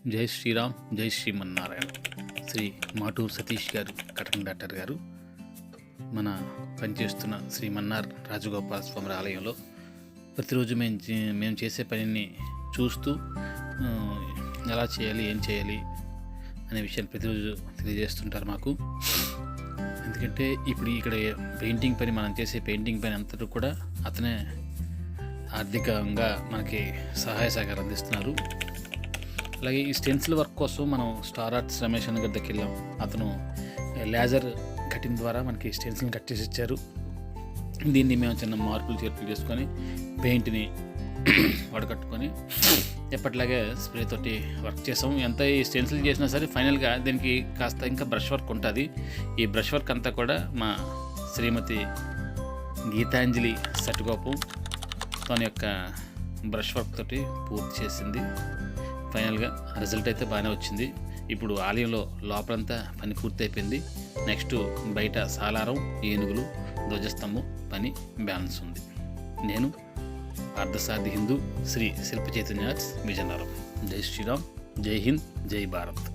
జై శ్రీరామ్, జై శ్రీమన్నారాయణ. శ్రీ మాటూరు సతీష్ గారు, కటకం డాక్టర్ గారు మన పనిచేస్తున్న శ్రీ మన్నార్ రాజగోపాల స్వామి ఆలయంలో ప్రతిరోజు మేము చేసే పనిని చూస్తూ ఎలా చేయాలి, ఏం చేయాలి అనే విషయాన్ని ప్రతిరోజు తెలియజేస్తుంటారు మాకు. ఎందుకంటే ఇప్పుడు ఇక్కడ పెయింటింగ్ పని, మనం చేసే పెయింటింగ్ పని అంతటా కూడా అతనే ఆర్థికంగా మనకి సహాయ సహకారం అందిస్తున్నారు. అలాగే ఈ స్టెన్సిల్ వర్క్ కోసం మనం స్టార్ ఆర్ట్స్ రమేష్ అన్న గారి దగ్గరికి వెళ్ళాం. అతను లేజర్ కటింగ్ ద్వారా మనకి స్టెన్సిల్ని కట్ చేసి ఇచ్చారు. దీన్ని మేము చిన్న మార్పులు చేర్పులు చేసుకొని పెయింట్ని వడకట్టుకొని ఎప్పటిలాగే స్ప్రే తోటి వర్క్ చేసాం. ఎంత ఈ స్టెన్సిల్ చేసినా సరే ఫైనల్గా దీనికి కాస్త ఇంకా బ్రష్ వర్క్ ఉంటుంది. ఈ బ్రష్ వర్క్ అంతా కూడా మా శ్రీమతి గీతాంజలి సట్టుగోపం తన యొక్క బ్రష్ వర్క్ తోటి పూర్తి చేసింది. ఫైనల్గా రిజల్ట్ అయితే బాగానే వచ్చింది. ఇప్పుడు ఆలయంలో లోపలంతా పని పూర్తి అయిపోయింది. నెక్స్ట్ బయట సాలారం, ఏనుగులు, ధ్వజస్తంభం పని బ్యాలెన్స్ ఉంది. నేను పార్థసారథి హిందూ, శ్రీ శిల్ప చైతన్య ఆర్ట్స్, విజయనగరం. జై శ్రీరామ్, జై హింద్, జై భారత్.